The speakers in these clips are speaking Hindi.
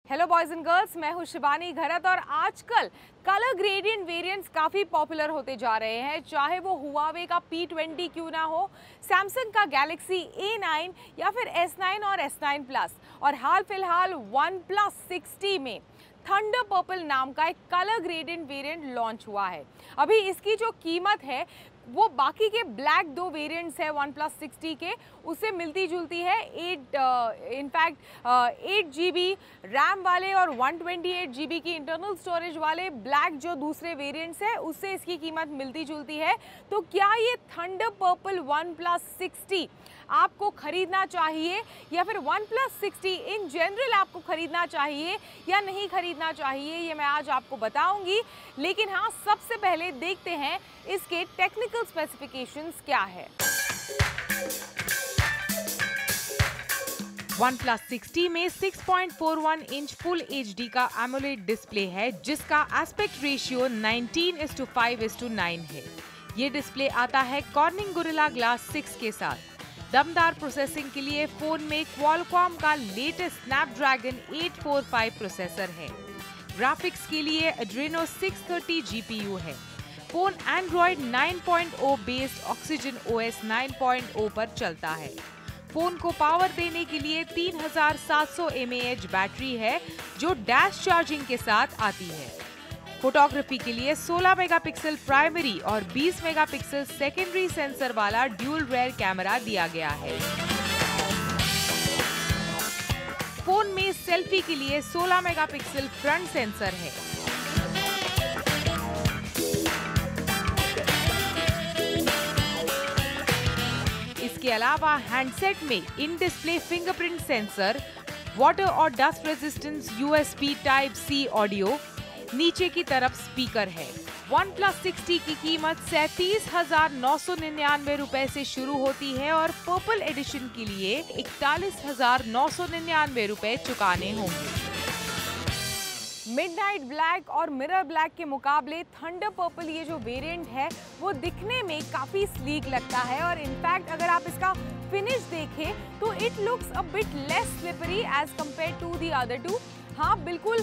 हेलो बॉयज एंड गर्ल्स, मैं हूं शिवानी घरत और आजकल कलर ग्रेडियंट वेरिएंट्स काफ़ी पॉपुलर होते जा रहे हैं। चाहे वो हुआवे का P20 क्यों ना हो, सैमसंग का गैलेक्सी A9 या फिर S9 और S9 प्लस, और हाल फिलहाल OnePlus 6T में थंडर पर्पल नाम का एक कलर ग्रेडियंट वेरिएंट लॉन्च हुआ है। अभी इसकी जो कीमत है वो बाकी के ब्लैक दो वेरिएंट्स है OnePlus 6T के, उससे मिलती जुलती है। 8 GB रैम वाले और 128 GB की इंटरनल स्टोरेज वाले ब्लैक जो दूसरे वेरिएंट्स है उससे इसकी कीमत मिलती जुलती है। तो क्या ये थंडर पर्पल OnePlus 6T आपको खरीदना चाहिए या फिर OnePlus 6T इन जनरल आपको खरीदना चाहिए या नहीं खरीदना चाहिए, ये मैं आज आपको बताऊंगी। लेकिन हाँ, सबसे पहले देखते हैं इसके टेक्निकल स्पेसिफिकेशंस क्या है। OnePlus 6T में 6.41 इंच फुल HD का AMOLED डिस्प्ले है जिसका एस्पेक्ट रेशियो 19:5:9 है। ये डिस्प्ले आता है Corning Gorilla Glass 6 के साथ। दमदार प्रोसेसिंग के लिए फोन में Qualcomm का लेटेस्ट Snapdragon 845 प्रोसेसर है। ग्राफिक्स के लिए Adreno 630 GPU है। Phone Android 9.0 based Oxygen OS 9.0 पर चलता है। फोन को पावर देने के लिए 3700 mAh बैटरी है जो डैश चार्जिंग के साथ आती है। फोटोग्राफी के लिए 16 मेगापिक्सल प्राइमरी और 20 मेगापिक्सल सेकेंडरी सेंसर वाला ड्यूल रेयर कैमरा दिया गया है। फोन में सेल्फी के लिए 16 मेगापिक्सल फ्रंट सेंसर है। इसके अलावा हैंडसेट में in display fingerprint sensor, water और dust resistance USB Type-C audio, नीचे की तरफ स्पीकर है। OnePlus 6T की कीमत 37,999 रुपए से शुरू होती है और पर्पल एडिशन के लिए 41,999 रुपए चुकाने होंगे। मिडनाइट ब्लैक और मिरर ब्लैक के मुकाबले थंडर पर्पल ये जो वेरिएंट है वो दिखने में काफ़ी स्लीक लगता है, और इनफैक्ट अगर आप इसका फिनिश देखें तो it looks a bit less slippery as compare to the other two. हाँ बिल्कुल,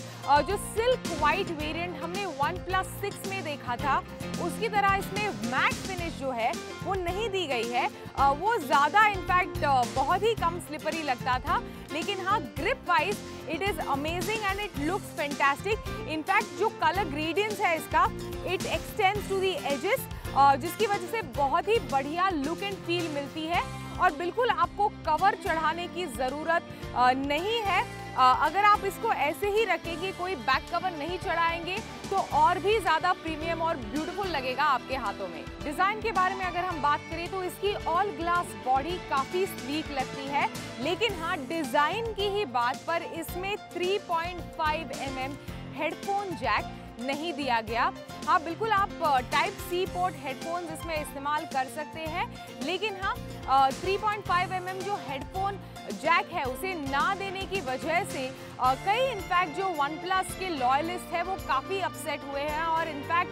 जो सिल्क वाइट वेरिएंट हमने OnePlus 6 में देखा था उसकी तरह इसमें मैट फिनिश जो है वो नहीं दी गई है। वो ज़्यादा इनफैक्ट बहुत ही कम स्लिपरी लगता था, लेकिन हाँ grip wise it is amazing and it looks fantastic. In fact जो कलर ग्रेडियंट्स है इसका, it extends to the edges, जिसकी वजह से बहुत ही बढ़िया लुक एंड फील मिलती है। और बिल्कुल आपको कवर चढ़ाने की ज़रूरत नहीं है। अगर आप इसको ऐसे ही रखेंगे, कोई बैक कवर नहीं चढ़ाएंगे, तो और भी ज़्यादा प्रीमियम और ब्यूटीफुल लगेगा आपके हाथों में। डिज़ाइन के बारे में अगर हम बात करें तो इसकी ऑल ग्लास बॉडी काफ़ी स्लीक लगती है, लेकिन हाँ डिज़ाइन की ही बात पर इसमें 3.5 mm हेडफोन जैक नहीं दिया गया। हाँ बिल्कुल, आप Type-C पोर्ट हेडफोन्स इसमें इस्तेमाल कर सकते हैं, लेकिन हाँ 3.5 mm जो हेडफोन जैक है उसे ना देने की वजह से कई इनफैक्ट जो OnePlus के लॉयलिस्ट है वो काफ़ी अपसेट हुए हैं, और इनफैक्ट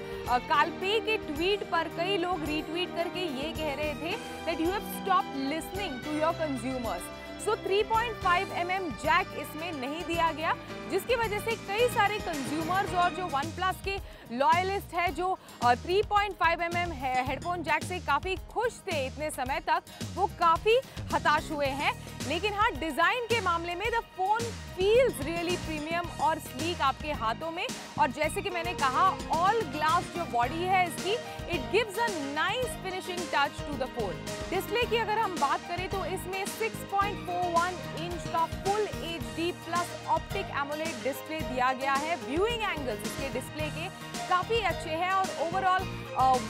कालपे के ट्वीट पर कई लोग रीट्वीट करके ये कह रहे थे that you have stopped listening to your consumers. So 3.5 mm jack इसमें नहीं दिया गया, जिसकी वजह से कई सारे कंज्यूमर्स और जो OnePlus के लॉयलिस्ट है जो 3.5 mm हेडफोन जैक से काफ़ी खुश थे इतने समय तक, वो काफ़ी हताश हुए हैं। लेकिन हाँ डिज़ाइन के मामले में the phone feels really premium और स्लीक आपके हाथों में, और जैसे कि मैंने कहा ऑल ग्लास जो बॉडी है इसकी, it gives a nice finishing touch to the phone. Display की अगर हम बात करें तो इसमें 6.41 इंच का full HD plus optic AMOLED display दिया गया है। व्यूइंग एंगल्स इसके डिस्प्ले के काफ़ी अच्छे हैं, और ओवरऑल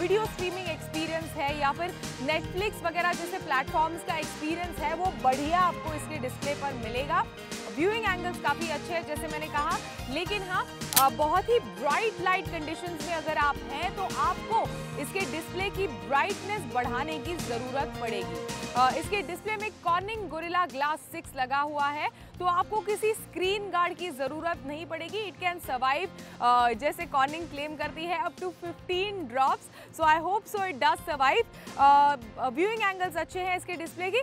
वीडियो स्ट्रीमिंग एक्सपीरियंस है या फिर नेटफ्लिक्स वगैरह जैसे प्लेटफॉर्म्स का एक्सपीरियंस है वो बढ़िया आपको इसके डिस्प्ले पर मिलेगा। व्यूइंग एंगल्स काफ़ी अच्छे हैं जैसे मैंने कहा, लेकिन हाँ बहुत ही ब्राइट लाइट कंडीशंस में अगर आप हैं तो आपको इसके डिस्प्ले की ब्राइटनेस बढ़ाने की ज़रूरत पड़ेगी। इसके डिस्प्ले में Corning Gorilla Glass 6 लगा हुआ है, तो आपको किसी स्क्रीन गार्ड की ज़रूरत नहीं पड़ेगी। इट कैन सर्वाइव, जैसे Corning क्लेम करती है, up to 15 drops. So I hope so it does survive. Viewing angles अच्छे हैं इसके डिस्प्ले की।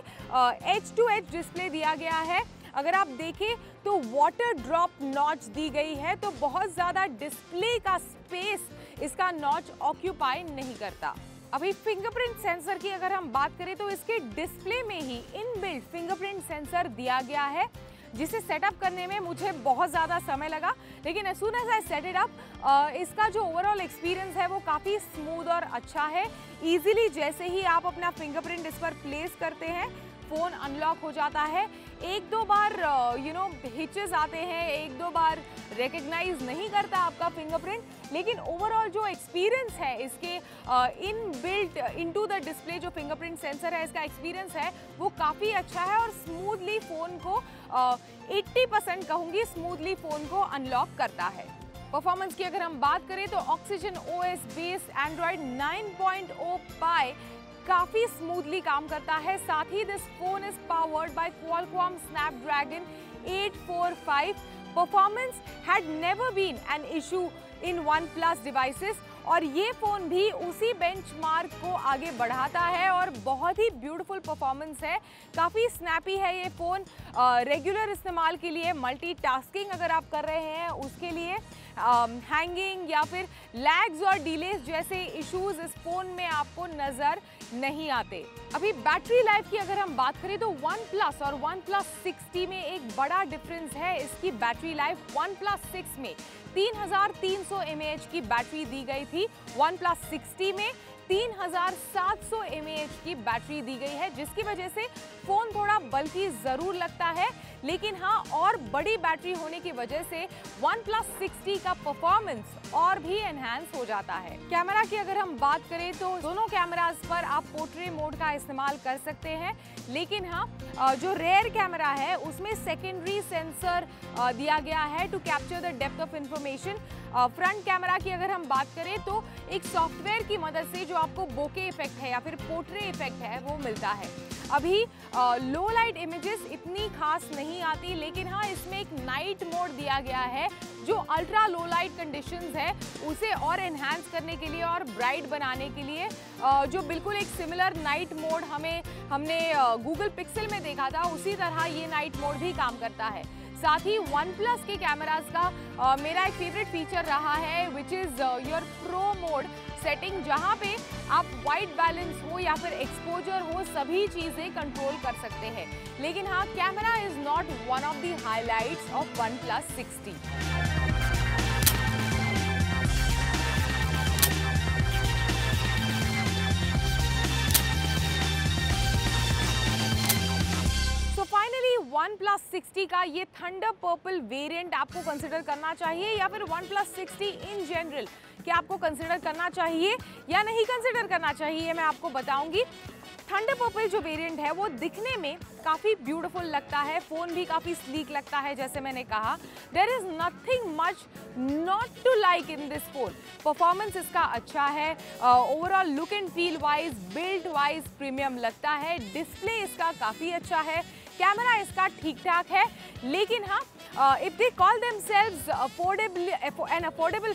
एज टू एज डिस्प्ले दिया गया है। अगर आप देखें तो वाटर ड्रॉप नॉच दी गई है, तो बहुत ज़्यादा डिस्प्ले का स्पेस इसका नॉच ऑक्यूपाई नहीं करता। अभी फिंगरप्रिंट सेंसर की अगर हम बात करें तो इसके डिस्प्ले में ही इनबिल्ट फिंगरप्रिंट सेंसर दिया गया है, जिसे सेटअप करने में मुझे बहुत ज़्यादा समय लगा, लेकिन as soon as I set it up इसका जो ओवरऑल एक्सपीरियंस है वो काफ़ी स्मूथ और अच्छा है। ईजिली जैसे ही आप अपना फिंगरप्रिंट इस पर प्लेस करते हैं, फ़ोन अनलॉक हो जाता है। एक दो बार हिचेस आते हैं, एक दो बार रिकग्नाइज नहीं करता आपका फिंगरप्रिंट, लेकिन ओवरऑल जो एक्सपीरियंस है इसके इनबिल्ट इनटू द डिस्प्ले जो फिंगरप्रिंट सेंसर है, इसका एक्सपीरियंस है वो काफ़ी अच्छा है और स्मूथली फ़ोन को 80% कहूँगी स्मूथली फ़ोन को अनलॉक करता है। परफॉर्मेंस की अगर हम बात करें तो oxygen OS based Android 9.0 pie काफ़ी स्मूथली काम करता है। साथ ही this phone is powered by Qualcomm Snapdragon 845। Performance had never been an issue in OnePlus devices और ये फ़ोन भी उसी बेंचमार्क को आगे बढ़ाता है और बहुत ही ब्यूटीफुल परफॉर्मेंस है। काफ़ी स्नैपी है ये फ़ोन। रेगुलर इस्तेमाल के लिए, मल्टीटास्किंग अगर आप कर रहे हैं उसके लिए, हैंगिंग या फिर लैग्स और डिलेज जैसे इश्यूज इस फ़ोन में आपको नज़र नहीं आते। अभी बैटरी लाइफ की अगर हम बात करें तो OnePlus और OnePlus 6T में एक बड़ा डिफरेंस है इसकी बैटरी लाइफ। OnePlus 6 में 3300 mAh की बैटरी दी गई थी, OnePlus 6T में 3700 mAh की बैटरी दी गई है, जिसकी वजह से फ़ोन थोड़ा बल्कि ज़रूर लगता है, लेकिन हाँ और बड़ी बैटरी होने की वजह से OnePlus 6T का परफॉर्मेंस और भी एनहांस हो जाता है। कैमरा की अगर हम बात करें तो दोनों कैमरास पर आप पोर्ट्रेट मोड का इस्तेमाल कर सकते हैं, लेकिन हाँ जो रेयर कैमरा है उसमें सेकेंडरी सेंसर दिया गया है to capture the depth of information. Front camera की अगर हम बात करें तो एक सॉफ्टवेयर की मदद से जो आपको बोके इफेक्ट है या फिर पोर्ट्रेट इफेक्ट है वो मिलता है। अभी लो लाइट इमेजेस इतनी खास नहीं आती, लेकिन हाँ इसमें एक नाइट मोड दिया गया है जो अल्ट्रा लो लाइट कंडीशंस है उसे और एनहांस करने के लिए और ब्राइट बनाने के लिए, जो बिल्कुल एक सिमिलर नाइट मोड हमने गूगल पिक्सल में देखा था, उसी तरह ये नाइट मोड भी काम करता है। साथ ही OnePlus के कैमरास का मेरा एक फेवरेट फीचर रहा है which is your pro mode setting, जहाँ पे आप वाइट बैलेंस हो या फिर एक्सपोजर हो सभी चीज़ें कंट्रोल कर सकते हैं। लेकिन हाँ camera is not one of the highlights of OnePlus 6T। Finally OnePlus 6T का ये थंडर पर्पल वेरिएंट आपको कंसिडर करना चाहिए या फिर OnePlus 6T इन जनरल क्या आपको कंसिडर करना चाहिए या नहीं कंसिडर करना चाहिए, मैं आपको बताऊंगी। थंडर पर्पल जो वेरिएंट है वो दिखने में काफ़ी ब्यूटीफुल लगता है, फ़ोन भी काफ़ी स्लीक लगता है, जैसे मैंने कहा there is nothing much not to like in this phone. Performance इसका अच्छा है, overall look and feel wise, build wise premium लगता है, डिस्प्ले इसका काफ़ी अच्छा है, कैमरा इसका ठीक ठाक है, लेकिन हाँ if they call themselves affordable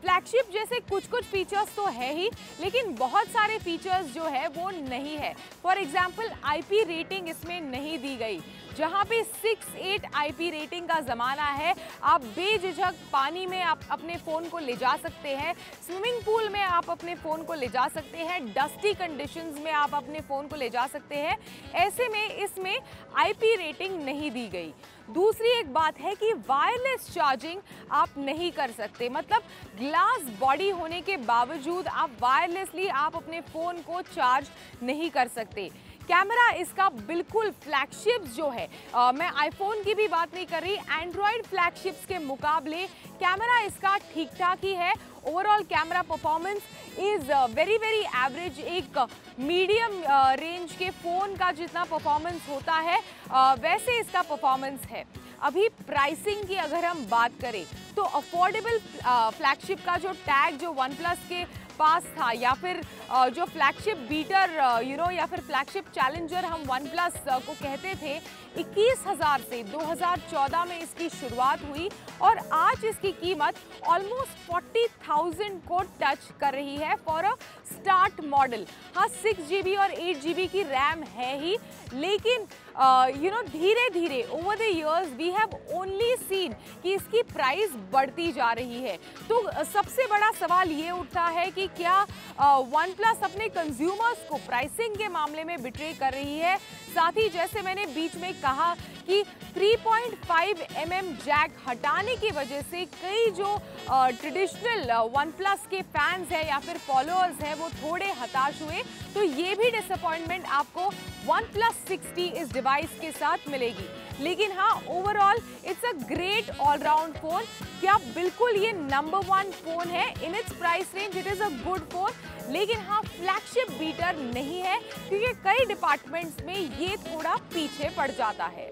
flagship जैसे कुछ फीचर्स तो है ही, लेकिन बहुत सारे फीचर्स जो है वो नहीं है। फॉर एग्जांपल IP रेटिंग इसमें नहीं दी गई, जहाँ पे 6.8 IP रेटिंग का ज़माना है। आप बेझिझक पानी में आप अपने फ़ोन को ले जा सकते हैं, स्विमिंग पूल में आप अपने फ़ोन को ले जा सकते हैं, डस्टी कंडीशंस में आप अपने फ़ोन को ले जा सकते हैं। ऐसे में इसमें IP रेटिंग नहीं दी गई। दूसरी एक बात है कि वायरलेस चार्जिंग आप नहीं कर सकते, मतलब ग्लास बॉडी होने के बावजूद आप वायरलेसली आप अपने फ़ोन को चार्ज नहीं कर सकते। कैमरा इसका बिल्कुल फ्लैगशिप्स जो है, मैं आईफोन की भी बात नहीं कर रही, एंड्रॉयड फ्लैगशिप्स के मुकाबले कैमरा इसका ठीक ठाक ही है। Overall camera performance is very average, एक मीडियम रेंज के फ़ोन का जितना परफॉर्मेंस होता है वैसे इसका परफॉर्मेंस है। अभी प्राइसिंग की अगर हम बात करें तो अफोर्डेबल फ्लैगशिप का जो टैग जो OnePlus के पास था, या फिर जो फ्लैगशिप बीटर या फिर फ्लैगशिप चैलेंजर हम OnePlus को कहते थे, 21,000 से 2014 में इसकी शुरुआत हुई और आज इसकी कीमत ऑलमोस्ट 40,000 को टच कर रही है फॉर अ स्टार्ट मॉडल। हाँ 6GB और 8GB की रैम है ही, लेकिन धीरे धीरे over the years we have only seen कि इसकी प्राइस बढ़ती जा रही है। तो सबसे बड़ा सवाल ये उठता है कि क्या वन प्लस अपने कंज्यूमर्स को प्राइसिंग के मामले में बिट्रे कर रही है। साथ ही जैसे मैंने बीच में कहा कि 3.5 mm जैक हटाने की वजह से कई जो ट्रेडिशनल वन प्लस के फैंस हैं या फिर फॉलोअर्स हैं वो थोड़े हताश हुए। तो ये भी डिसअपॉइंटमेंट आपको OnePlus 6T इस डिवाइस के साथ मिलेगी। लेकिन हाँ, overall it's a great allround phone. क्या बिल्कुल ये नंबर 1 फोन है in its price range, it is a good phone. लेकिन हाँ, फ्लैगशिप बीटर नहीं है क्योंकि कई डिपार्टमेंट्स में ये थोड़ा पीछे पड़ जाता है।